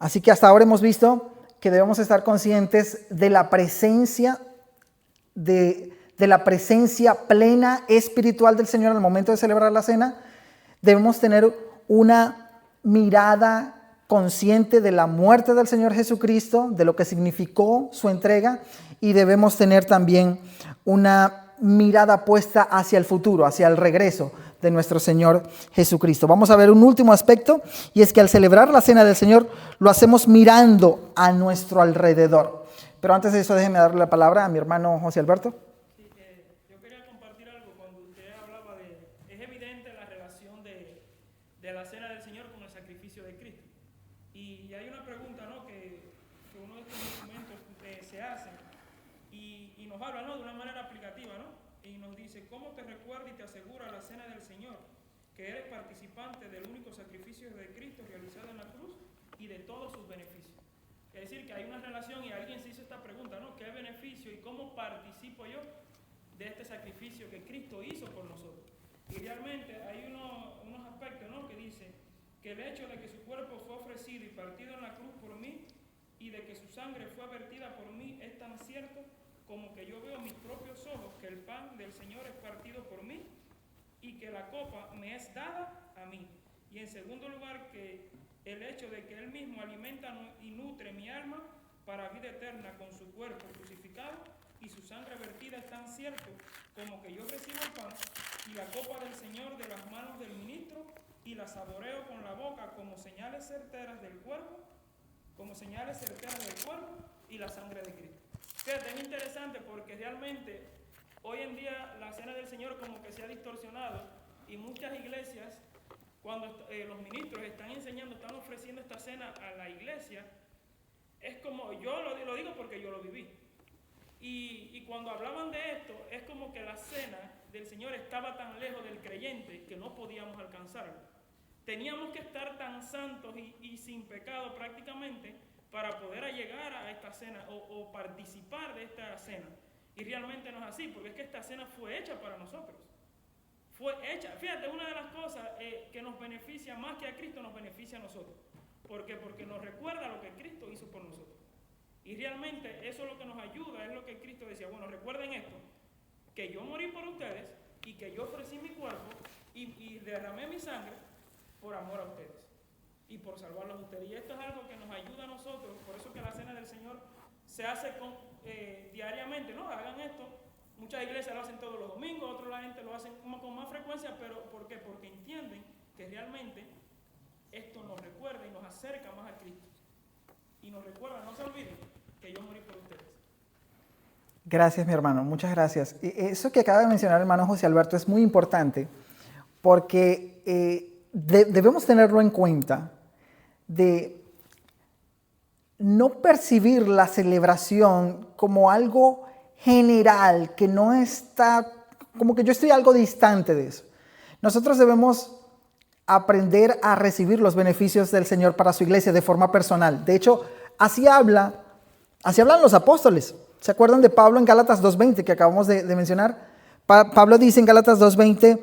Así que hasta ahora hemos visto que debemos estar conscientes de la presencia, de la presencia plena espiritual del Señor al momento de celebrar la cena. Debemos tener una mirada consciente de la muerte del Señor Jesucristo, de lo que significó su entrega, y debemos tener también una mirada puesta hacia el futuro, hacia el regreso de nuestro Señor Jesucristo. Vamos a ver un último aspecto, y es que al celebrar la Cena del Señor lo hacemos mirando a nuestro alrededor. Pero antes de eso, déjeme darle la palabra a mi hermano José Alberto. Sí, yo quería compartir algo cuando usted hablaba es evidente la relación de la Cena del Señor con el sacrificio de Cristo. Y hay una pregunta, ¿no?, que uno de estos documentos se hace y nos habla, ¿no?, de una manera aplicativa, ¿no? Y nos dice, ¿cómo te recuerda y te asegura la Cena del Señor que eres participante del único sacrificio de Cristo realizado en la cruz y de todos sus beneficios? Es decir, que hay una relación, y alguien se hizo esta pregunta, ¿no? ¿Qué beneficio y cómo participo yo de este sacrificio que Cristo hizo por nosotros? Y realmente hay unos aspectos, ¿no?, que dice que el hecho de que su cuerpo fue ofrecido y partido en la cruz por mí y de que su sangre fue vertida por mí es tan cierto como que yo veo a mis propios ojos que el pan del Señor es partido por mí y que la copa me es dada a mí. Y en segundo lugar, que el hecho de que Él mismo alimenta y nutre mi alma para vida eterna con su cuerpo crucificado y su sangre vertida es tan cierto como que yo recibo el pan y la copa del Señor de las manos del ministro y la saboreo con la boca como señales certeras del cuerpo, y la sangre de Cristo. Fíjate, es interesante porque realmente hoy en día la Cena del Señor como que se ha distorsionado y muchas iglesias, cuando los ministros están enseñando, están ofreciendo esta cena a la iglesia, es como, yo lo digo porque yo lo viví. Y cuando hablaban de esto, es como que la cena del Señor estaba tan lejos del creyente que no podíamos alcanzarlo. Teníamos que estar tan santos y sin pecado prácticamente para poder llegar a esta cena o participar de esta cena. Y realmente no es así, porque es que esta cena fue hecha para nosotros. Fue hecha, fíjate, una de las cosas que nos beneficia más que a Cristo, nos beneficia a nosotros. ¿Por qué? Porque nos recuerda lo que Cristo hizo por nosotros. Y realmente eso es lo que nos ayuda, es lo que Cristo decía, bueno, recuerden esto, que yo morí por ustedes y que yo ofrecí mi cuerpo y derramé mi sangre por amor a ustedes y por salvarlos a ustedes. Y esto es algo que nos ayuda a nosotros, por eso que la Cena del Señor se hace diariamente, ¿no? Hagan esto. Muchas iglesias lo hacen todos los domingos, otros la gente lo hacen con más frecuencia, pero ¿por qué? Porque entienden que realmente esto nos recuerda y nos acerca más a Cristo. Y nos recuerda, no se olviden, que yo morí por ustedes. Gracias, mi hermano, muchas gracias. Eso que acaba de mencionar el hermano José Alberto es muy importante, porque debemos tenerlo en cuenta de no percibir la celebración como algo general, que no está, como que yo estoy algo distante de eso. Nosotros debemos aprender a recibir los beneficios del Señor para su iglesia de forma personal. De hecho, así hablan los apóstoles. ¿Se acuerdan de Pablo en Gálatas 2:20 que acabamos de mencionar? Pablo dice en Gálatas 2:20,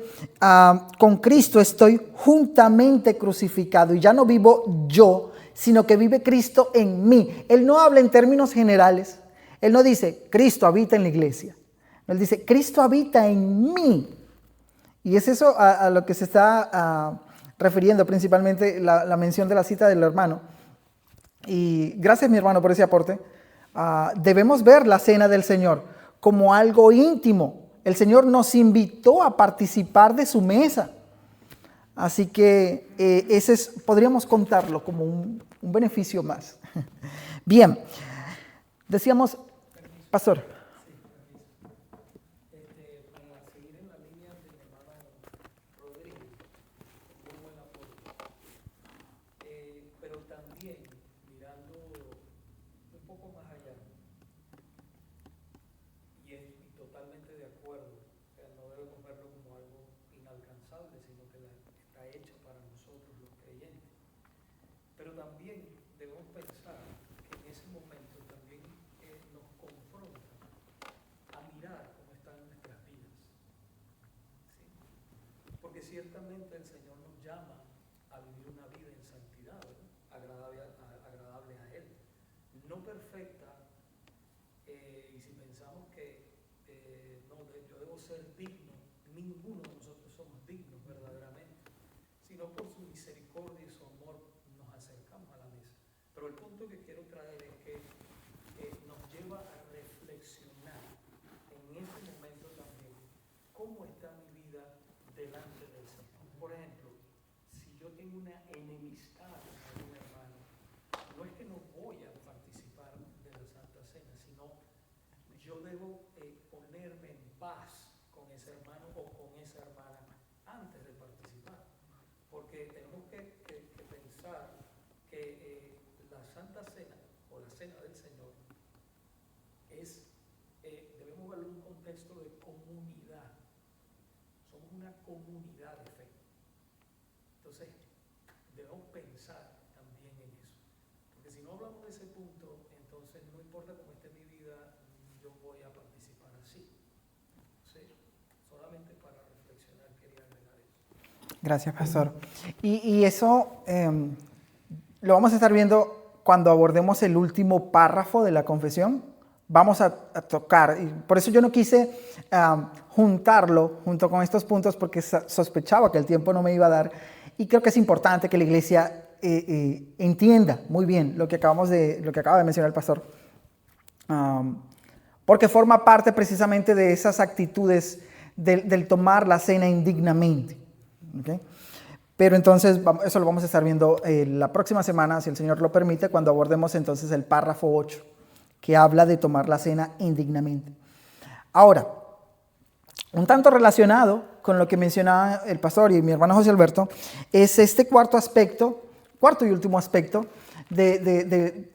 con Cristo estoy juntamente crucificado y ya no vivo yo, sino que vive Cristo en mí. Él no habla en términos generales. Él no dice, Cristo habita en la iglesia. Él dice, Cristo habita en mí. Y es eso a lo que se está refiriendo principalmente la mención de la cita del hermano. Y gracias, mi hermano, por ese aporte. Debemos ver la cena del Señor como algo íntimo. El Señor nos invitó a participar de su mesa. Así que podríamos contarlo como un beneficio más. Bien, decíamos, pastor. Para seguir en la línea de mi hermano Rodrigo, muy buen aporte. Pero también mirando un poco más allá, y totalmente de acuerdo, o sea, no debemos verlo como algo inalcanzable, sino que está hecho para nosotros los creyentes. Pero también debemos pensar que en ese momento también nos confronta a mirar cómo están nuestras vidas. ¿Sí? Porque ciertamente el Señor nos llama a vivir una vida en santidad, ¿verdad? Agradable a Él. No perfecta, y si pensamos que yo debo ser digno, ninguno de nosotros somos dignos verdaderamente, sino por su misericordia y su amor nos acercamos a la mesa. Pero el punto que quiero traer es que nos lleva a reflexionar en ese momento también cómo está mi vida delante del Señor. Por ejemplo, si yo tengo una enemistad con algún hermano, no es que no voy a participar de la Santa Cena, sino yo debo ponerme en paz con ese hermano o con esa hermana antes de participar. Porque tenemos que pensar que la Santa Cena o la Cena del Señor debemos verlo en un contexto de comunidad. Somos una comunidad de fe. Entonces, debemos pensar también en eso. Porque si no hablamos de ese punto, entonces no importa cómo esté mi vida, yo voy a participar así. ¿Sí? Solamente para reflexionar quería agregar eso. Gracias, pastor. Y eso lo vamos a estar viendo cuando abordemos el último párrafo de la confesión. Vamos a tocar, y por eso yo no quise juntarlo junto con estos puntos, porque sospechaba que el tiempo no me iba a dar, y creo que es importante que la iglesia entienda muy bien lo que acaba de mencionar el pastor, porque forma parte precisamente de esas actitudes del tomar la cena indignamente. ¿Okay? Pero entonces eso lo vamos a estar viendo la próxima semana, si el Señor lo permite, cuando abordemos entonces el párrafo 8, que habla de tomar la cena indignamente. Ahora, un tanto relacionado con lo que mencionaba el pastor y mi hermano José Alberto, es este cuarto y último aspecto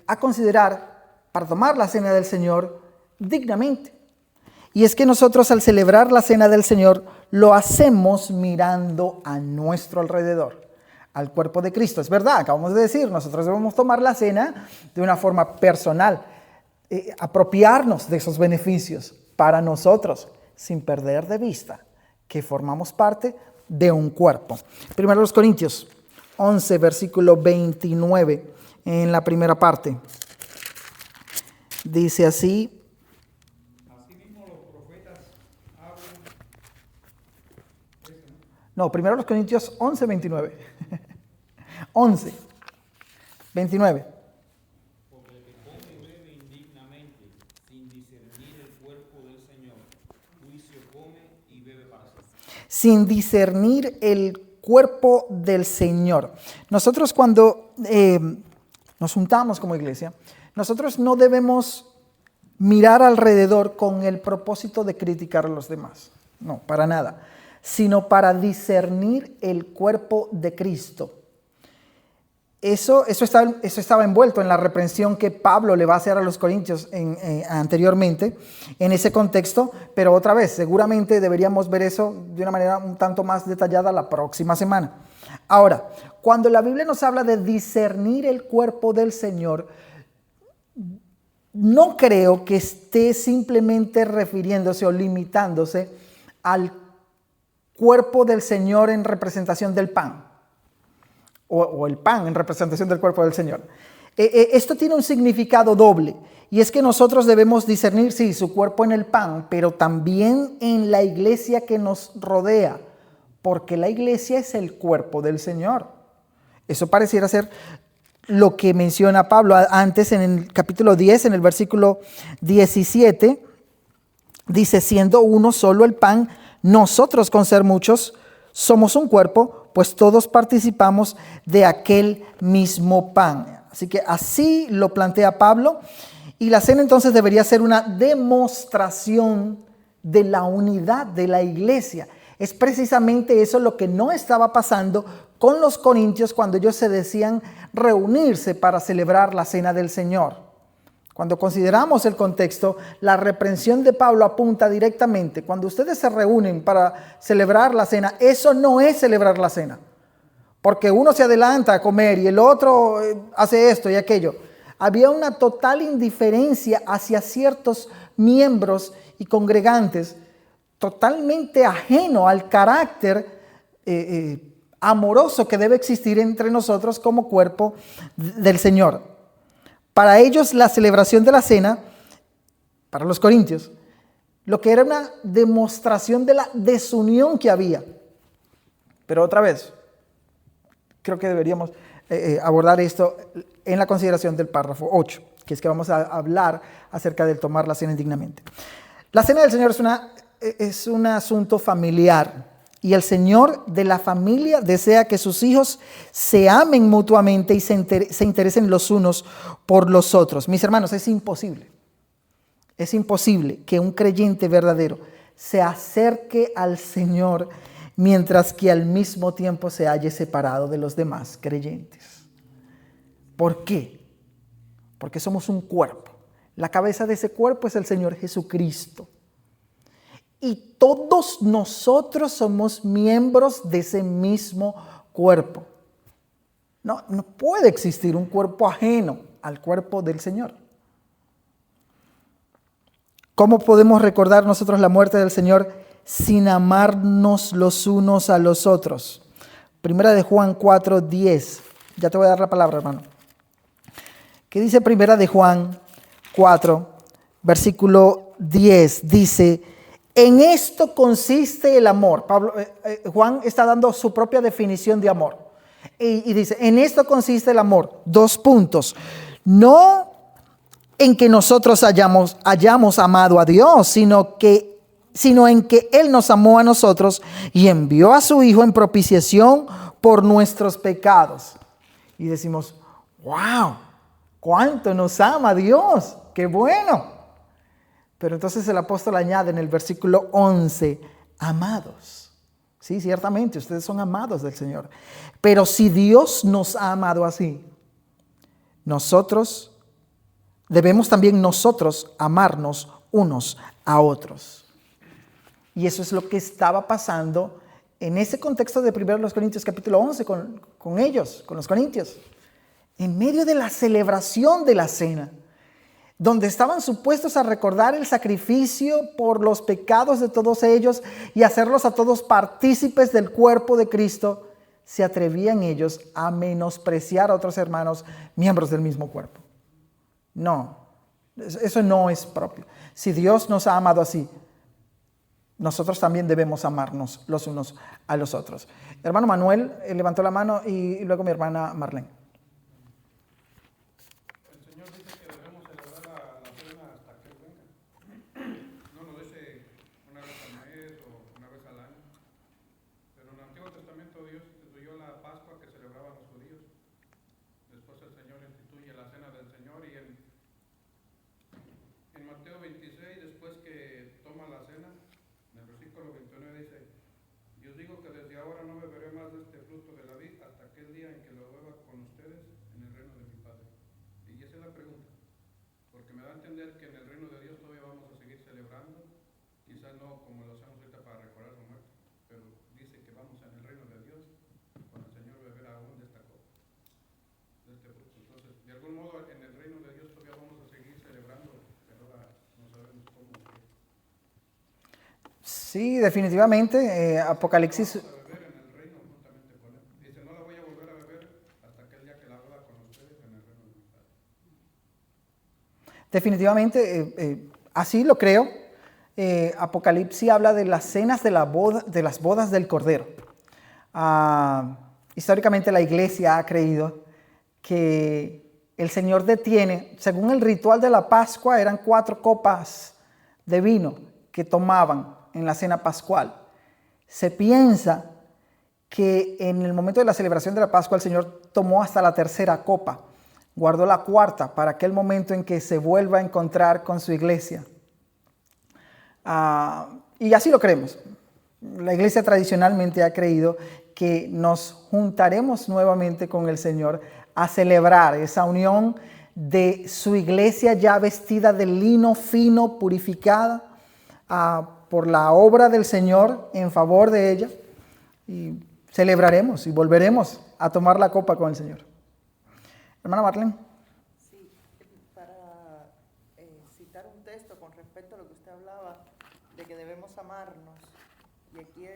a considerar para tomar la cena del Señor dignamente. Y es que nosotros, al celebrar la cena del Señor, lo hacemos mirando a nuestro alrededor, al cuerpo de Cristo. Es verdad, acabamos de decir, nosotros debemos tomar la cena de una forma personal, apropiarnos de esos beneficios para nosotros, sin perder de vista que formamos parte de un cuerpo. Primero los Corintios 11, versículo 29, en la primera parte. Dice así. Asimismo los profetas hablan. No, primero los Corintios 11, 29. 11, 29. Porque el que come y bebe indignamente, sin discernir el cuerpo del Señor, juicio come y bebe para sí. Sin discernir el cuerpo del Señor. Nosotros cuando nos juntamos como iglesia, nosotros no debemos mirar alrededor con el propósito de criticar a los demás. No, para nada. sino para discernir el cuerpo de Cristo. Eso estaba envuelto en la reprensión que Pablo le va a hacer a los corintios anteriormente, en ese contexto, pero otra vez, seguramente deberíamos ver eso de una manera un tanto más detallada la próxima semana. Ahora, cuando la Biblia nos habla de discernir el cuerpo del Señor, no creo que esté simplemente refiriéndose o limitándose al cuerpo del Señor en representación del pan, o el pan en representación del cuerpo del Señor. Esto tiene un significado doble, y es que nosotros debemos discernir, sí, su cuerpo en el pan, pero también en la iglesia que nos rodea, porque la iglesia es el cuerpo del Señor. Eso pareciera ser lo que menciona Pablo antes en el capítulo 10, en el versículo 17, dice, siendo uno solo el pan, nosotros con ser muchos somos un cuerpo, pues todos participamos de aquel mismo pan. Así que así lo plantea Pablo, y la cena entonces debería ser una demostración de la unidad de la iglesia. Es precisamente eso lo que no estaba pasando con los corintios cuando ellos se decían reunirse para celebrar la cena del Señor. Cuando consideramos el contexto, la reprensión de Pablo apunta directamente, cuando ustedes se reúnen para celebrar la cena, eso no es celebrar la cena, porque uno se adelanta a comer y el otro hace esto y aquello. Había una total indiferencia hacia ciertos miembros y congregantes, totalmente ajeno al carácter amoroso que debe existir entre nosotros como cuerpo del Señor. Para ellos la celebración de la cena, para los corintios, lo que era una demostración de la desunión que había. Pero otra vez, creo que deberíamos abordar esto en la consideración del párrafo 8, que es que vamos a hablar acerca del tomar la cena indignamente. La cena del Señor es un asunto familiar. Y el Señor de la familia desea que sus hijos se amen mutuamente y se interesen los unos por los otros. Mis hermanos, es imposible que un creyente verdadero se acerque al Señor mientras que al mismo tiempo se halle separado de los demás creyentes. ¿Por qué? Porque somos un cuerpo. La cabeza de ese cuerpo es el Señor Jesucristo. Y todos nosotros somos miembros de ese mismo cuerpo. No puede existir un cuerpo ajeno al cuerpo del Señor. ¿Cómo podemos recordar nosotros la muerte del Señor sin amarnos los unos a los otros? Primera de Juan 4:10. Ya te voy a dar la palabra, hermano. ¿Qué dice Primera de Juan 4, versículo 10? Dice, en esto consiste el amor. Juan está dando su propia definición de amor. Y dice, en esto consiste el amor. 2 puntos. No en que nosotros hayamos amado a Dios, sino en que Él nos amó a nosotros y envió a su Hijo en propiciación por nuestros pecados. Y decimos, wow, cuánto nos ama Dios, qué bueno. Pero entonces el apóstol añade en el versículo 11, amados. Sí, ciertamente, ustedes son amados del Señor. Pero si Dios nos ha amado así, debemos también nosotros amarnos unos a otros. Y eso es lo que estaba pasando en ese contexto de 1 Corintios capítulo 11 con ellos, con los corintios. En medio de la celebración de la cena, donde estaban supuestos a recordar el sacrificio por los pecados de todos ellos y hacerlos a todos partícipes del cuerpo de Cristo, se atrevían ellos a menospreciar a otros hermanos, miembros del mismo cuerpo. No, eso no es propio. Si Dios nos ha amado así, nosotros también debemos amarnos los unos a los otros. Hermano Manuel levantó la mano y luego mi hermana Marlene. la pregunta? Porque me da a entender que en el reino de Dios todavía vamos a seguir celebrando, quizás no como lo hacemos ahorita para recordar su muerte, pero dice que vamos en el reino de Dios cuando el Señor beberá aún de esta copa, de este fruto. Entonces, de algún modo en el reino de Dios todavía vamos a seguir celebrando, pero ahora no sabemos cómo. Sí, definitivamente, Apocalipsis. Vamos a beber en el reino juntamente con él. Dice, no la voy a volver a beber hasta aquel día que la beba con ustedes en el reino de mi Padre. Definitivamente, así lo creo. Apocalipsis habla de las cenas de las bodas del Cordero. Históricamente la iglesia ha creído que el Señor detiene, según el ritual de la Pascua, eran 4 copas de vino que tomaban en la cena pascual. Se piensa que en el momento de la celebración de la Pascua el Señor tomó hasta la 3ª copa, guardó la 4ª para aquel momento en que se vuelva a encontrar con su iglesia. Y así lo creemos. La iglesia tradicionalmente ha creído que nos juntaremos nuevamente con el Señor a celebrar esa unión de su iglesia ya vestida de lino fino, purificada por la obra del Señor en favor de ella, y celebraremos y volveremos a tomar la copa con el Señor. Hermana Marlene. Sí, para citar un texto con respecto a lo que usted hablaba, de que debemos amarnos, y aquí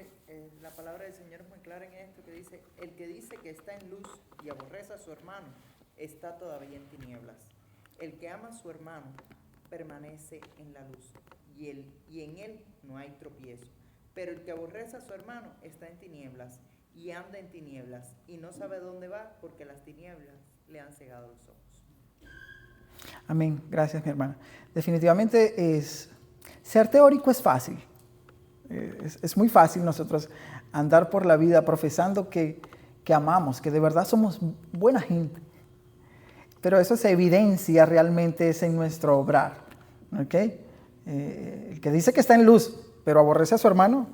la palabra del Señor es muy clara en esto, que dice, el que dice que está en luz y aborrece a su hermano, está todavía en tinieblas. El que ama a su hermano permanece en la luz, y en él no hay tropiezo. Pero el que aborrece a su hermano está en tinieblas, y anda en tinieblas, y no sabe dónde va, porque las tinieblas le han cegado los ojos. Amén. Gracias, mi hermana. Definitivamente ser teórico es fácil. Es muy fácil nosotros andar por la vida profesando que amamos, que de verdad somos buena gente. Pero eso se evidencia realmente en nuestro obrar. ¿Okay? El que dice que está en luz, pero aborrece a su hermano,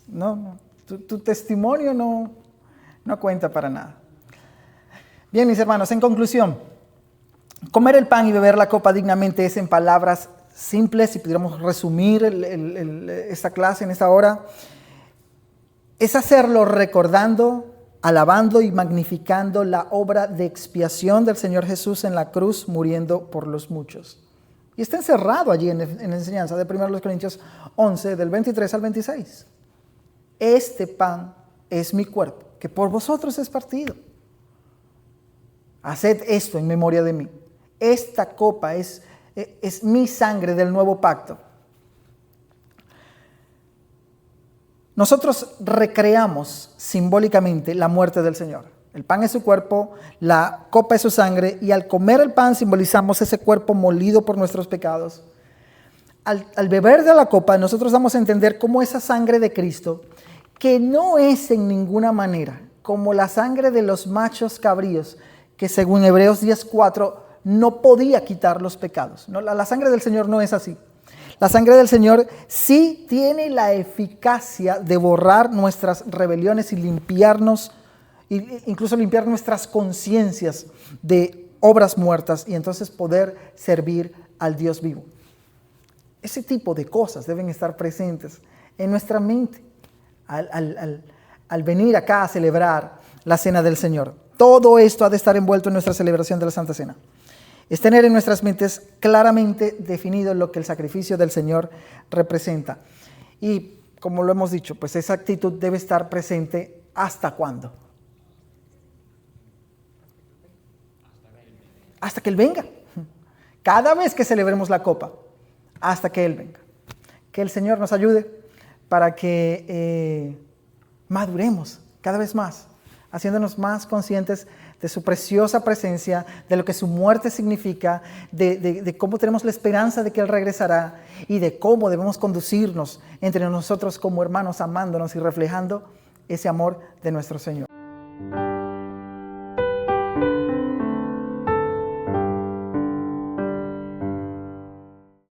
no. Tu testimonio no cuenta para nada. Bien, mis hermanos, en conclusión, comer el pan y beber la copa dignamente es, en palabras simples, si pudiéramos resumir esta clase en esta hora, es hacerlo recordando, alabando y magnificando la obra de expiación del Señor Jesús en la cruz, muriendo por los muchos. Y está encerrado allí en la enseñanza de 1 Corintios 11, del 23 al 26. Este pan es mi cuerpo, que por vosotros es partido. Haced esto en memoria de mí. Esta copa es mi sangre del nuevo pacto. Nosotros recreamos simbólicamente la muerte del Señor. El pan es su cuerpo, la copa es su sangre, y al comer el pan simbolizamos ese cuerpo molido por nuestros pecados. Al beber de la copa, nosotros damos a entender cómo esa sangre de Cristo, que no es en ninguna manera como la sangre de los machos cabríos, que según Hebreos 10:4 no podía quitar los pecados. No, la sangre del Señor no es así. La sangre del Señor sí tiene la eficacia de borrar nuestras rebeliones y limpiarnos, incluso limpiar nuestras conciencias de obras muertas, y entonces poder servir al Dios vivo. Ese tipo de cosas deben estar presentes en nuestra mente al venir acá a celebrar la Cena del Señor. Todo esto ha de estar envuelto en nuestra celebración de la Santa Cena. Es tener en nuestras mentes claramente definido lo que el sacrificio del Señor representa. Y como lo hemos dicho, pues esa actitud debe estar presente ¿hasta cuándo? Hasta que Él venga. Cada vez que celebremos la copa, hasta que Él venga. Que el Señor nos ayude para que maduremos cada vez más, haciéndonos más conscientes de su preciosa presencia, de lo que su muerte significa, de cómo tenemos la esperanza de que Él regresará, y de cómo debemos conducirnos entre nosotros como hermanos, amándonos y reflejando ese amor de nuestro Señor.